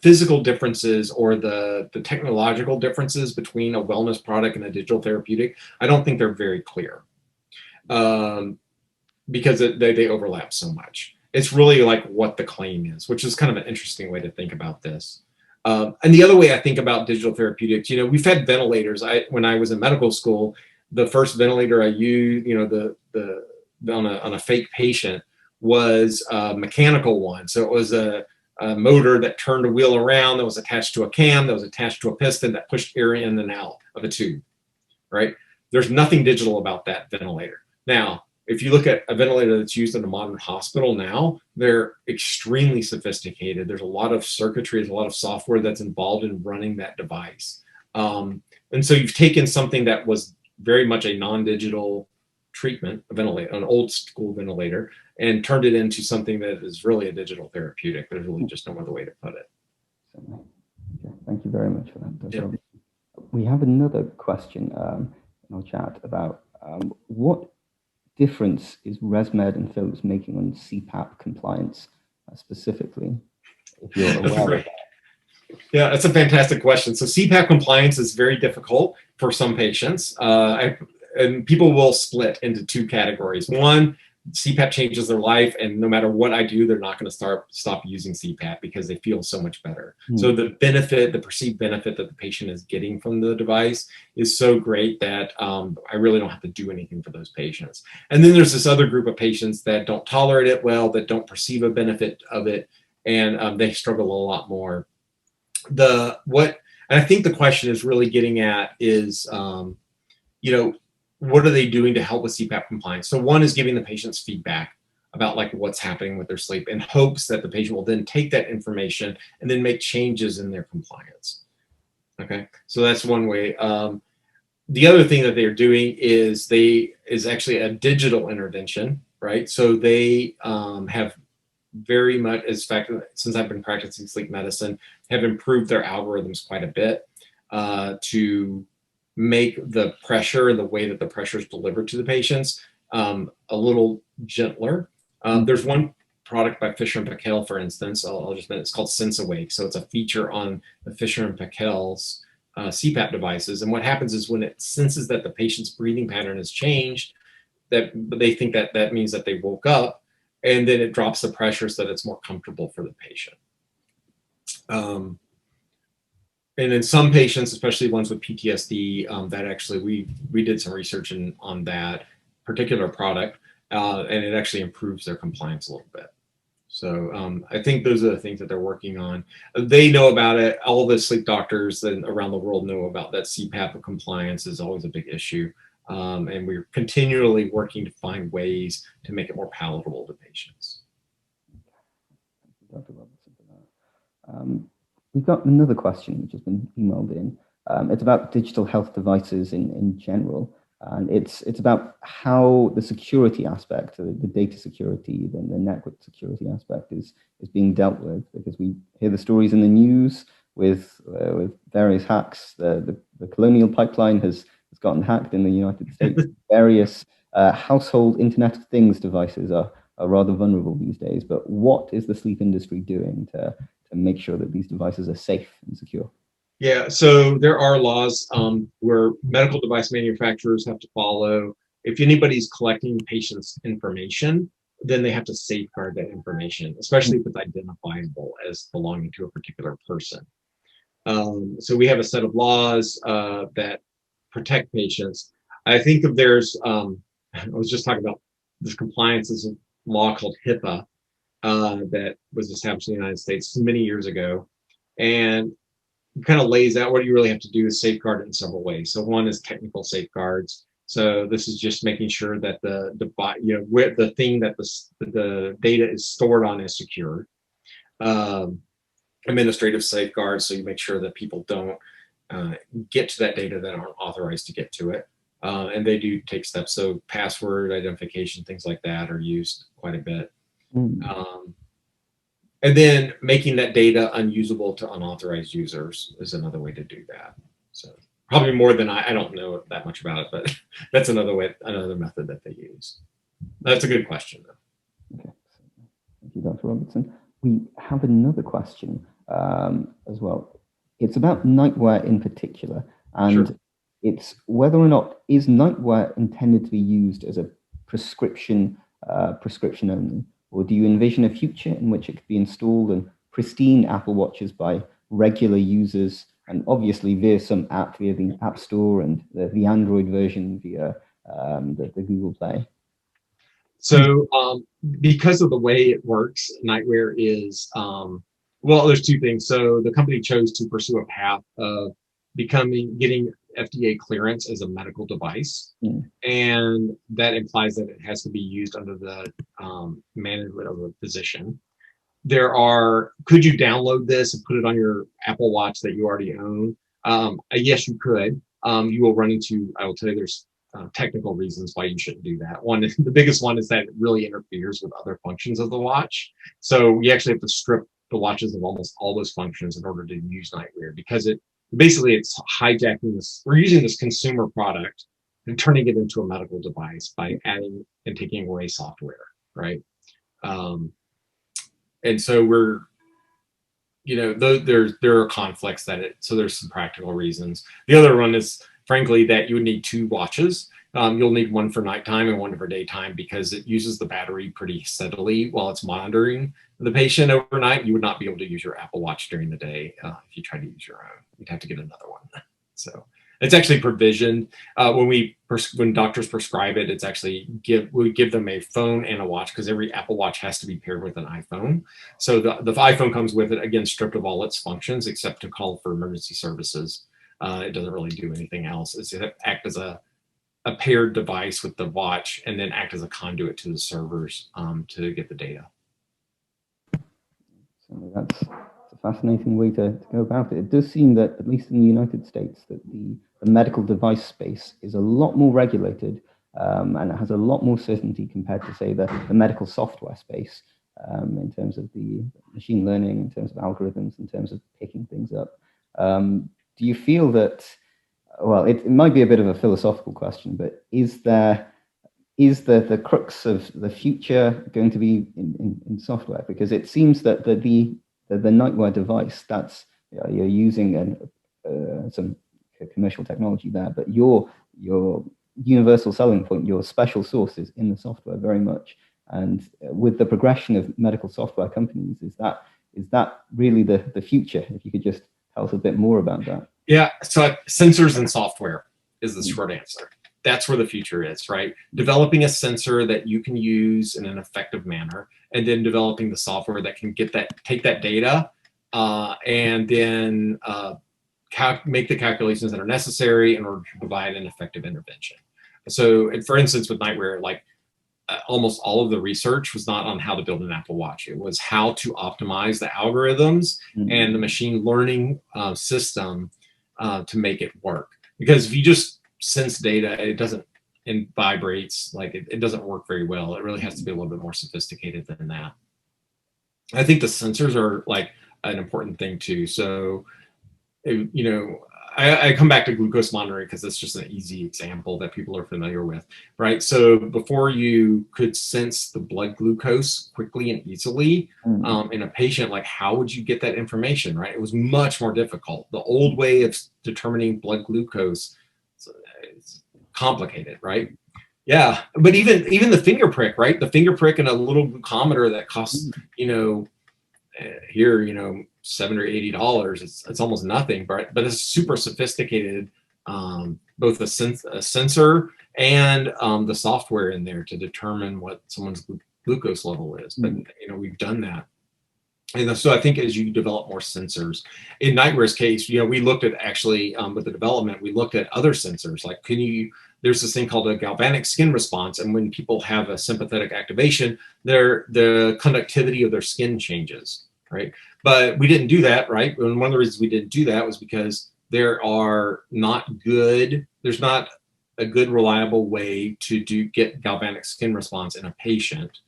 physical differences or the technological differences between a wellness product and a digital therapeutic, I don't think they're very clear because they overlap so much. It's really like what the claim is, which is kind of an interesting way to think about this. And the other way I think about digital therapeutics, we've had ventilators. When I was in medical school, the first ventilator I used, on a fake patient was a mechanical one. So it was a motor that turned a wheel around that was attached to a cam that was attached to a piston that pushed air in and out of a tube, right? There's nothing digital about that ventilator. Now, if you look at a ventilator that's used in a modern hospital now, they're extremely sophisticated. There's a lot of circuitry, there's a lot of software that's involved in running that device. And so you've taken something that was very much a non-digital treatment, a ventilator, an old school ventilator, and turned it into something that is really a digital therapeutic. There's really just no other way to put it. Okay, thank you very much for that. Yeah. We have another question in our chat about what difference is ResMed and Philips making on CPAP compliance specifically, if you're aware of that? Yeah, that's a fantastic question. So CPAP compliance is very difficult for some patients. And people will split into two categories. One, CPAP changes their life, and no matter what I do, they're not going to stop using CPAP because they feel so much better. So the benefit, the perceived benefit that the patient is getting from the device is so great that I really don't have to do anything for those patients. And then there's this other group of patients that don't tolerate it well, that don't perceive a benefit of it, and they struggle a lot more. And I think the question is really getting at is, what are they doing to help with CPAP compliance? So one is giving the patients feedback about like what's happening with their sleep in hopes that the patient will then take that information and then make changes in their compliance. Okay, so that's one way. The other thing that they're doing is actually a digital intervention, right? So they have very much, in fact, since I've been practicing sleep medicine, have improved their algorithms quite a bit to make the pressure and the way that the pressure is delivered to the patients a little gentler. There's one product by Fisher and Paykel, for instance, I'll just mention, it's called SenseAwake. So it's a feature on the Fisher and Paykel's CPAP devices. And what happens is when it senses that the patient's breathing pattern has changed, that they think that that means that they woke up, and then it drops the pressure so that it's more comfortable for the patient. And in some patients, especially ones with PTSD, that actually we did some research on that particular product, and it actually improves their compliance a little bit. So I think those are the things that they're working on. They know about it. All the sleep doctors around the world know about that. CPAP compliance is always a big issue. And we're continually working to find ways to make it more palatable to patients. Dr. Robertson, for that. We've got another question which has been emailed in. It's about digital health devices in general. And it's about how the security aspect, the data security, the network security aspect is being dealt with, because we hear the stories in the news with various hacks. The Colonial Pipeline has gotten hacked in the United States. Various household Internet of Things devices are rather vulnerable these days. But what is the sleep industry doing to make sure that these devices are safe and secure? Yeah, so there are laws where medical device manufacturers have to follow. If anybody's collecting patients' information, then they have to safeguard that information, especially if it's identifiable as belonging to a particular person. So we have a set of laws that protect patients. I think of I was just talking about this compliance is a law called HIPAA that was established in the United States many years ago. And kind of lays out what you really have to do is safeguard it in several ways. So one is technical safeguards. So this is just making sure that the thing that the data is stored on is secure. Administrative safeguards, so you make sure that people don't get to that data that aren't authorized to get to it. And they do take steps. So password identification, things like that are used quite a bit. And then making that data unusable to unauthorized users is another way to do that. So probably more than I don't know that much about it, but that's another method that they use. That's a good question, though. Okay, thank you, Dr. Robertson. We have another question as well. It's about Nightwear in particular, and Sure. It's whether or not is Nightwear intended to be used as a prescription only. Or do you envision a future in which it could be installed in pristine Apple Watches by regular users, and obviously via some app, via the App Store and the Android version via the Google Play? So because of the way it works, Nightwear is, well, there's two things. So the company chose to pursue a path of getting FDA clearance as a medical device, Mm. and that implies that it has to be used under the management of a physician. Could you download this and put it on your Apple Watch that you already own? Yes, you could. You will run into, I will tell you, there's technical reasons why you shouldn't do that. One, the biggest one is that it really interferes with other functions of the watch. So you actually have to strip the watches of almost all those functions in order to use Nightwear, because it's hijacking this. We're using this consumer product and turning it into a medical device by adding and taking away software, right? And so there are conflicts so there's some practical reasons. The other one is, frankly, that you would need two watches. You'll need one for nighttime and one for daytime, because it uses the battery pretty steadily while it's monitoring the patient overnight. You would not be able to use your Apple Watch during the day if you try to use your own. You'd have to get another one. So it's actually provisioned. When doctors prescribe it, it's actually we give them a phone and a watch, because every Apple Watch has to be paired with an iPhone. So the iPhone comes with it, again, stripped of all its functions except to call for emergency services. It doesn't really do anything else. It's act as a paired device with the watch, and then act as a conduit to the servers to get the data. So that's a fascinating way to go about it. It does seem that, at least in the United States, that the medical device space is a lot more regulated, and it has a lot more certainty compared to, say, the medical software space, in terms of the machine learning, in terms of algorithms, in terms of picking things up. Do you feel that, well, it might be a bit of a philosophical question, but is the crux of the future going to be in software? Because it seems that the Nightwear device, that's, you're using some commercial technology there, but your universal selling point, your special sauce, is in the software very much. And with the progression of medical software companies, is that really the future? If you could just tell us a bit more about that. Yeah, so sensors and software is the short answer. That's where the future is, right? Developing a sensor that you can use in an effective manner, and then developing the software that can take that data, and then make the calculations that are necessary in order to provide an effective intervention. So, for instance, with Nightwear, almost all of the research was not on how to build an Apple Watch. It was how to optimize the algorithms and the machine learning system to make it work. Because if you just sense data, it doesn't, and vibrates, it doesn't work very well. It really has to be a little bit more sophisticated than that. I think the sensors are an important thing too. So, I come back to glucose monitoring because it's just an easy example that people are familiar with, right? So before you could sense the blood glucose quickly and easily in a patient, how would you get that information, right? It was much more difficult. The old way of determining blood glucose, it's complicated, right? Yeah, but even the finger prick, right? The finger prick and a little glucometer that costs, here, $7 or $80. It's almost nothing, but it's super sophisticated, both a sensor and the software in there to determine what someone's glucose level is. But we've done that. And so I think as you develop more sensors, in Nightwear's case, we looked at actually with the development, we looked at other sensors. There's this thing called a galvanic skin response, and when people have a sympathetic activation, the conductivity of their skin changes, right? But we didn't do that, right? And one of the reasons we didn't do that was because there's not a good, reliable way to get galvanic skin response in a patient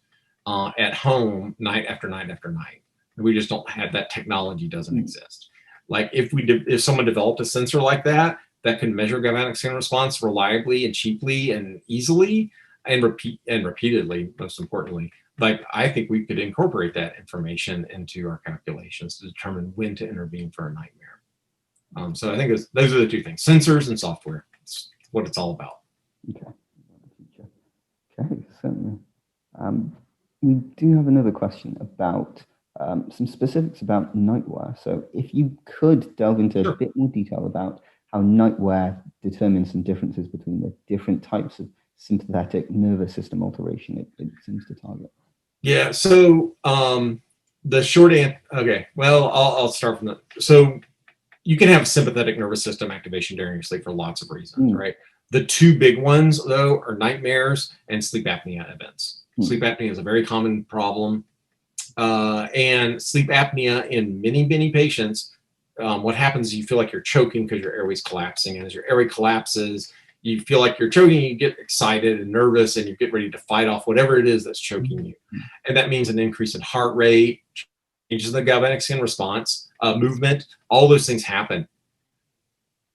at home night after night after night. We just don't have that technology. Doesn't exist. If someone developed a sensor like that can measure galvanic skin response reliably and cheaply and easily and repeatedly, most importantly, I think we could incorporate that information into our calculations to determine when to intervene for a nightmare. So I think those are the two things: sensors and software. It's what it's all about. Okay, certainly. We do have another question about some specifics about Nightwear. So if you could delve into a bit more detail about how Nightwear determines some differences between the different types of sympathetic nervous system alteration it seems to target. Yeah, so the short answer, okay, well, I'll start from that. So you can have sympathetic nervous system activation during your sleep for lots of reasons, right? The two big ones, though, are nightmares and sleep apnea events. Sleep apnea is a very common problem. And sleep apnea in many, many patients, what happens is you feel like you're choking because your airway's collapsing. And as your airway collapses, you feel like you're choking, you get excited and nervous, and you get ready to fight off whatever it is that's choking you. And that means an increase in heart rate, changes in the galvanic skin response, movement, all those things happen.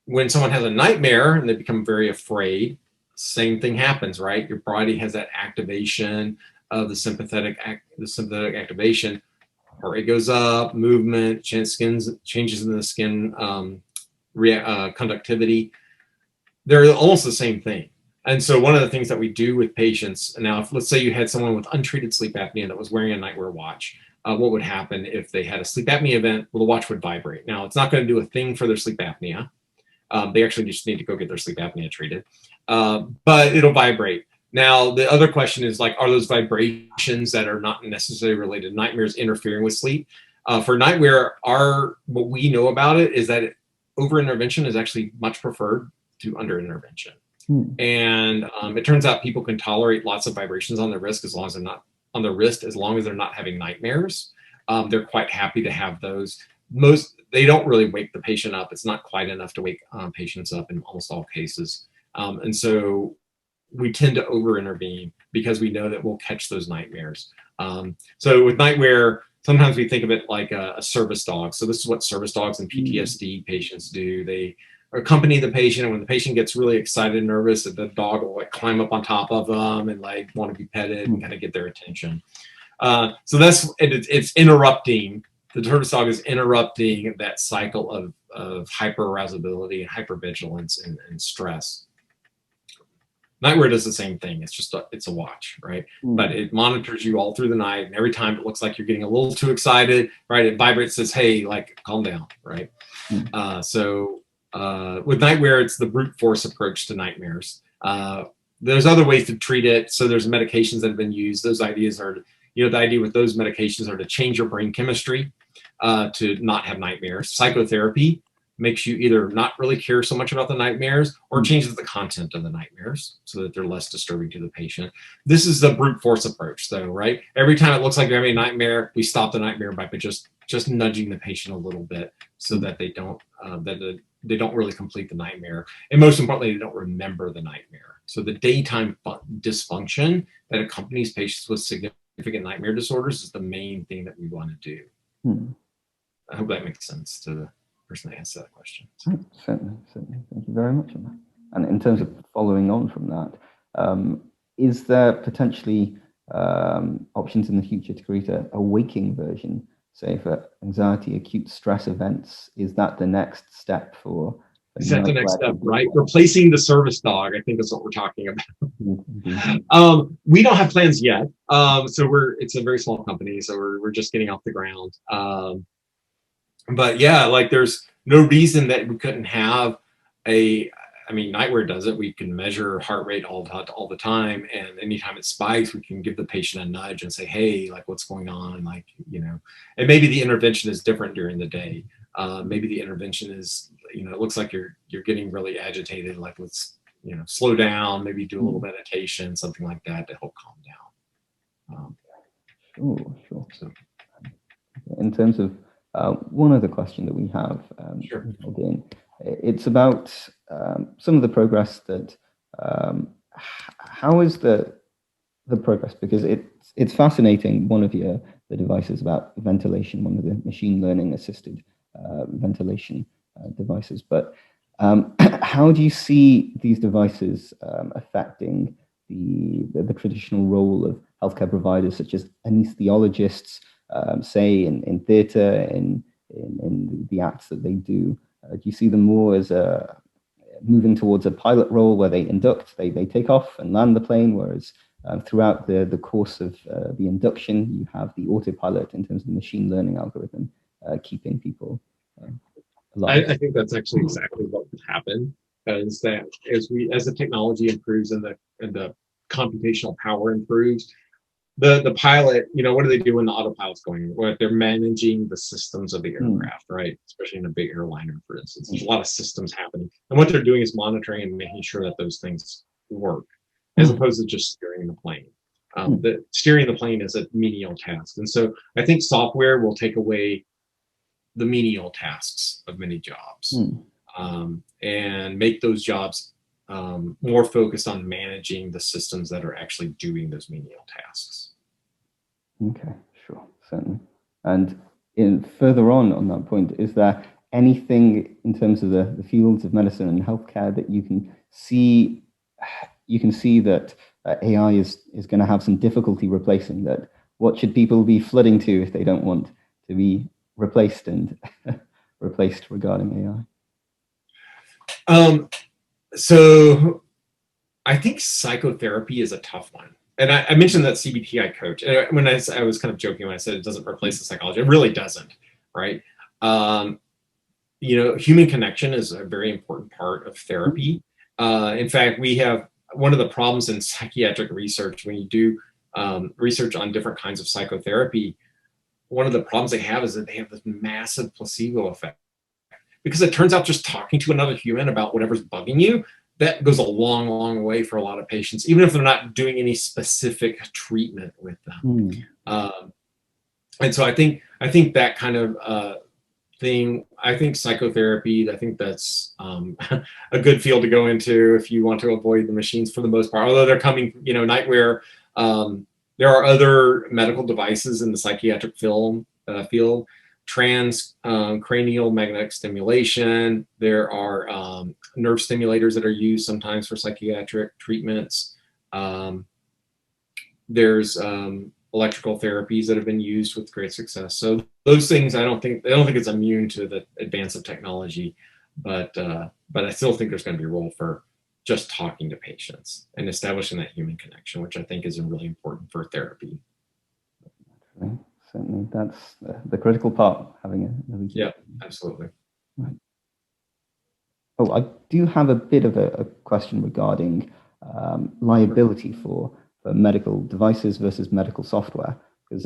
When someone has a nightmare and they become very afraid, same thing happens, right? Your body has that activation of the sympathetic activation. Heart rate goes up, movement, changes in the skin conductivity. They're almost the same thing. And so one of the things that we do with patients, now, if let's say you had someone with untreated sleep apnea that was wearing a NightWare watch, what would happen if they had a sleep apnea event? Well, the watch would vibrate. Now, it's not going to do a thing for their sleep apnea. They actually just need to go get their sleep apnea treated, but it'll vibrate. Now, the other question is, like, are those vibrations that are not necessarily related to nightmares interfering with sleep? For NightWare, what we know about it is that over intervention is actually much preferred to under intervention. And it turns out people can tolerate lots of vibrations on their wrist as long as they're not on the wrist, as long as they're not having nightmares. They're quite happy to have those. They don't really wake the patient up. It's not quite enough to wake patients up in almost all cases. And so we tend to over intervene because we know that we'll catch those nightmares. So with NightWare, sometimes we think of it like a service dog. So this is what service dogs and PTSD patients do. They accompany the patient, and when the patient gets really excited and nervous, the dog will like climb up on top of them and like want to be petted and kind of get their attention. So it's interrupting. The service dog is interrupting that cycle of hyperarousability and hypervigilance and stress. NightWare does the same thing. It's a watch, right? But it monitors you all through the night, and every time it looks like you're getting a little too excited, right? It vibrates, says, "Hey, like, calm down," right? With NightWare, it's the brute force approach to nightmares. There's other ways to treat it. So there's medications that have been used. Those ideas are, the idea with those medications are to change your brain chemistry to not have nightmares. Psychotherapy makes you either not really care so much about the nightmares or changes the content of the nightmares so that they're less disturbing to the patient. This is the brute force approach, though, right? Every time it looks like you're having a nightmare, we stop the nightmare by just nudging the patient a little bit so that they don't they don't really complete the nightmare. And most importantly, they don't remember the nightmare. So the daytime dysfunction that accompanies patients with significant nightmare disorders is the main thing that we want to do. I hope that makes sense to the person that asked that question. Certainly. Thank you very much on that. And in terms of following on from that, is there potentially options in the future to create a waking version, say for anxiety, acute stress events? Is that the next step for? Is that the next step, right? Replacing the service dog, I think is what we're talking about. We don't have plans yet. So it's a very small company, so we're just getting off the ground. But yeah, like there's no reason that we couldn't have NightWare does it. We can measure heart rate all the time, and anytime it spikes, we can give the patient a nudge and say, "Hey, like, what's going on?" Like, and maybe the intervention is different during the day. Maybe the intervention is, it looks like you're getting really agitated. Like, let's, slow down. Maybe do a little meditation, something like that to help calm down. Sure. So, in terms of one other question that we have, Sure. Again, it's about some of the progress that. How is the progress? Because it's fascinating. One of the devices about ventilation, one of the machine learning assisted ventilation devices. But how do you see these devices affecting the traditional role of healthcare providers, such as anesthesiologists, say in theatre, in the acts that they do? Do you see them more as moving towards a pilot role where they induct, they take off and land the plane, whereas throughout the course of the induction, you have the autopilot in terms of the machine learning algorithm keeping people alive? I think that's actually exactly what would happen, is that as the technology improves and the computational power improves, the pilot, what do they do when the autopilot's going? What they're managing the systems of the aircraft, right? Especially in a big airliner, for instance. There's a lot of systems happening. And what they're doing is monitoring and making sure that those things work, as opposed to just steering the plane. The steering the plane is a menial task. And so I think software will take away the menial tasks of many jobs, and make those jobs more focused on managing the systems that are actually doing those menial tasks. Okay, sure, certainly. And further on that point, is there anything in terms of the fields of medicine and healthcare that you can see that AI is going to have some difficulty replacing? That what should people be flooding to if they don't want to be replaced and replaced regarding AI? So I think psychotherapy is a tough one. And I mentioned that CBTI Coach. And when I was kind of joking when I said it doesn't replace the psychology. It really doesn't, right? Human connection is a very important part of therapy. In fact, we have one of the problems in psychiatric research when you do research on different kinds of psychotherapy. One of the problems they have is that they have this massive placebo effect, because it turns out just talking to another human about whatever's bugging you, that goes a long, long way for a lot of patients, even if they're not doing any specific treatment with them. And so I think that kind of thing, I think psychotherapy, I think that's a good field to go into if you want to avoid the machines for the most part, although they're coming, Nightwear. There are other medical devices in the psychiatric field, transcranial magnetic stimulation. There are nerve stimulators that are used sometimes for psychiatric treatments. There's electrical therapies that have been used with great success. So those things, I don't think it's immune to the advance of technology, but I still think there's going to be a role for just talking to patients and establishing that human connection, which I think is really important for therapy. Certainly, that's the critical part, having a yeah, absolutely. Right. Oh, I do have a bit of a question regarding liability for medical devices versus medical software, because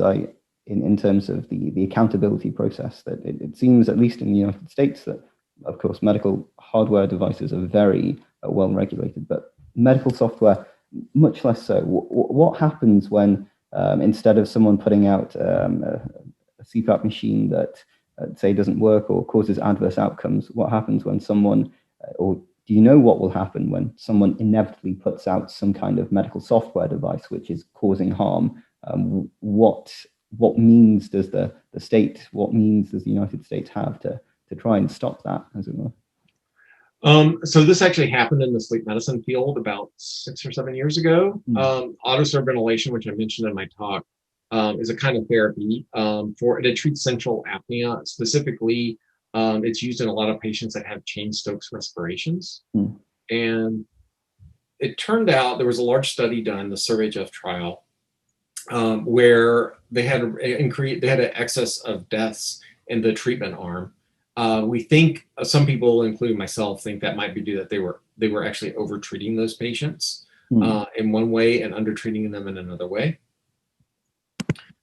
in terms of the accountability process, that it seems, at least in the United States, that of course medical hardware devices are very well regulated, but medical software much less so. What happens when instead of someone putting out a CPAP machine that say doesn't work or causes adverse outcomes, what happens when someone, or do you know what will happen when someone inevitably puts out some kind of medical software device which is causing harm? What means does the state, what means does the United States have to try and stop that, as it were? So this actually happened in the sleep medicine field about 6 or 7 years ago. AutoServer Ventilation, which I mentioned in my talk, is a kind of therapy it treats central apnea. Specifically, it's used in a lot of patients that have Cheyne-Stokes respirations. And it turned out there was a large study done, the SURVEY-JEF trial, where they had an excess of deaths in the treatment arm. We think, some people, including myself, think that might be due that they were actually over-treating those patients in one way and under-treating them in another way.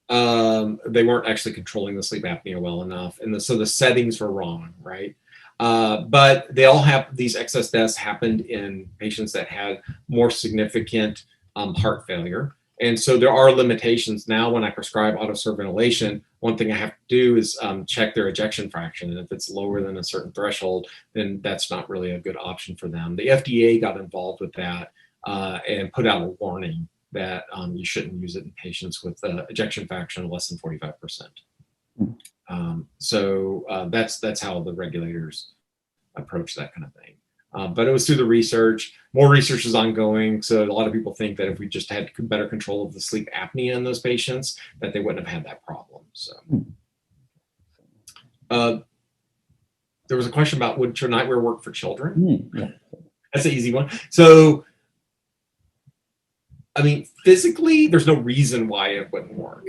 They weren't actually controlling the sleep apnea well enough, and so the settings were wrong, right? But they all have, these excess deaths happened in patients that had more significant heart failure. And so there are limitations. Now, when I prescribe AutoServer Ventilation, one thing I have to do is check their ejection fraction. And if it's lower than a certain threshold, then that's not really a good option for them. The FDA got involved with that and put out a warning that you shouldn't use it in patients with ejection fraction of less than 45%. So that's how the regulators approach that kind of thing. But it was through the research. More research is ongoing. So a lot of people think that if we just had better control of the sleep apnea in those patients, that they wouldn't have had that problem. So there was a question about, would your Nightwear work for children? Yeah. That's an easy one. So, I mean, physically, there's no reason why it wouldn't work.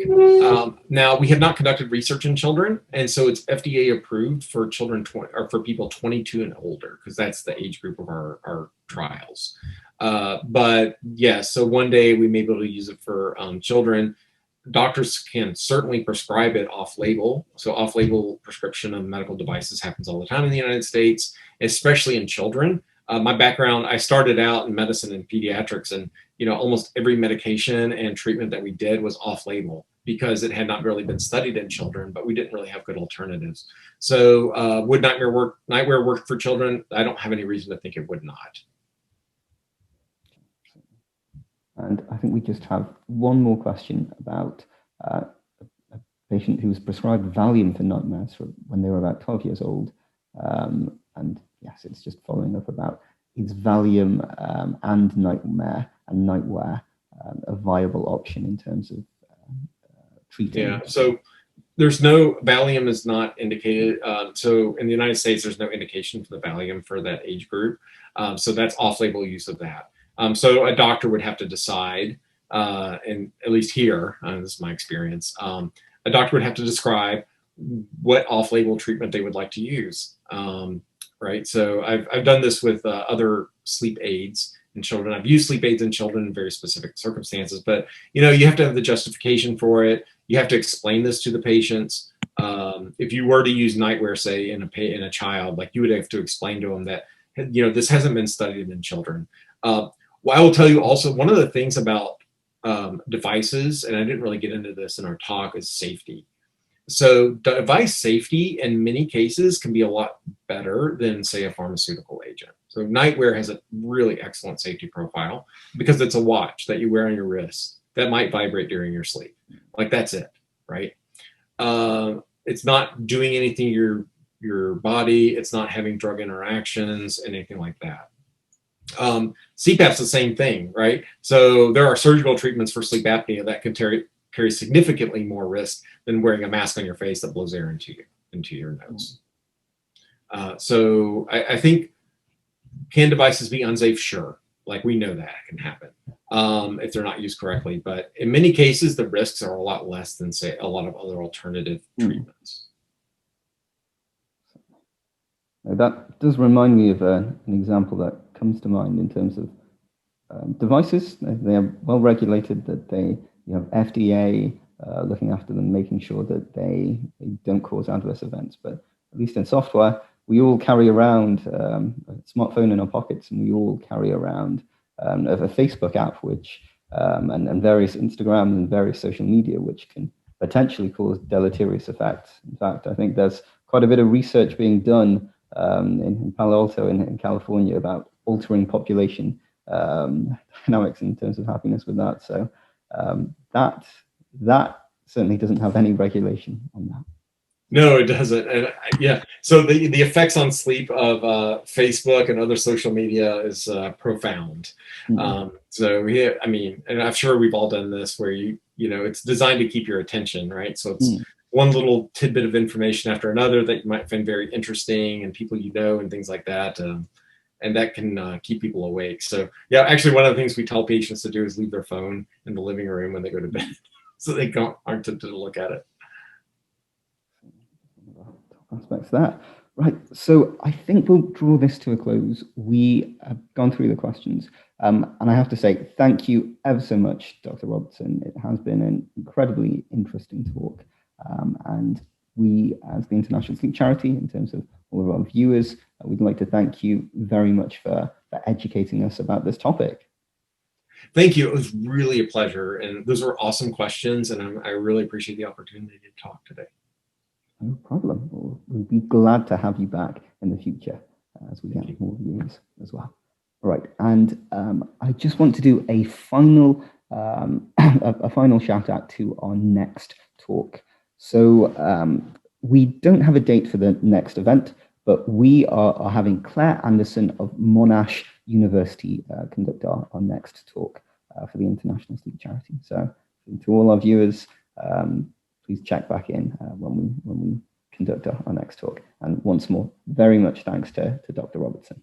Now, we have not conducted research in children, and so it's FDA approved for children or for people 22 and older, because that's the age group of our trials. But yes, so one day we may be able to use it for children. doctors can certainly prescribe it off-label. So off-label prescription of medical devices happens all the time in the United States, especially in children. My background, I started out in medicine and pediatrics, and almost every medication and treatment that we did was off-label because it had not really been studied in children, but we didn't really have good alternatives. So would Nightwear work for children? I don't have any reason to think it would not. And I think we just have one more question about a patient who was prescribed Valium for nightmares when they were about 12 years old. And yes, it's just following up about, is Valium and Nightwear a viable option in terms of treating? Yeah, so Valium is not indicated. So in the United States, there's no indication for the Valium for that age group. So that's off-label use of that. So a doctor would have to decide, and at least here, this is my experience, a doctor would have to describe what off-label treatment they would like to use, right? So I've done this with other sleep aids in children. I've used sleep aids in children in very specific circumstances, but you have to have the justification for it. You have to explain this to the patients. If you were to use Nightwear, say in a child, like you would have to explain to them that this hasn't been studied in children. Well, I will tell you also, one of the things about devices, and I didn't really get into this in our talk, is safety. So device safety in many cases can be a lot better than, say, a pharmaceutical agent. So Nightwear has a really excellent safety profile because it's a watch that you wear on your wrist that might vibrate during your sleep. Like, that's it, right? It's not doing anything to your body. It's not having drug interactions, anything like that. CPAP's the same thing, right? So there are surgical treatments for sleep apnea that can carry significantly more risk than wearing a mask on your face that blows air into your nose. So I think, can devices be unsafe? Sure. Like, we know that can happen if they're not used correctly. But in many cases, the risks are a lot less than, say, a lot of other alternative treatments. That does remind me of an example that comes to mind in terms of devices. They are well regulated, that they have FDA looking after them, making sure that they don't cause adverse events. But at least in software, we all carry around a smartphone in our pockets, and we all carry around a Facebook app, which and various Instagrams and various social media, which can potentially cause deleterious effects. In fact, I think there's quite a bit of research being done in Palo Alto in California about altering population dynamics in terms of happiness with that. So that certainly doesn't have any regulation on that. No, it doesn't. And yeah, so the effects on sleep of Facebook and other social media is profound. So yeah, I mean, and I'm sure we've all done this, where it's designed to keep your attention, right? So it's one little tidbit of information after another that you might find very interesting, and people and things like that. And that can keep people awake. So yeah, actually one of the things we tell patients to do is leave their phone in the living room when they go to bed so they aren't tempted to look at it. Aspects of that. Right, so I think we'll draw this to a close. We have gone through the questions, and I have to say thank you ever so much, Dr. Robertson. It has been an incredibly interesting talk, and we, as the International Sleep Charity, in terms of all of our viewers, we'd like to thank you very much for educating us about this topic. Thank you. It was really a pleasure, and those were awesome questions, and I really appreciate the opportunity to talk today. No problem. We'll be glad to have you back in the future as we get more viewers as well. All right, and I just want to do a final shout out to our next talk. So we don't have a date for the next event, but we are having Claire Anderson of Monash University conduct our next talk for the International Sleep Charity. So to all our viewers, please check back in when we conduct our next talk. And once more, very much thanks to Dr. Robertson.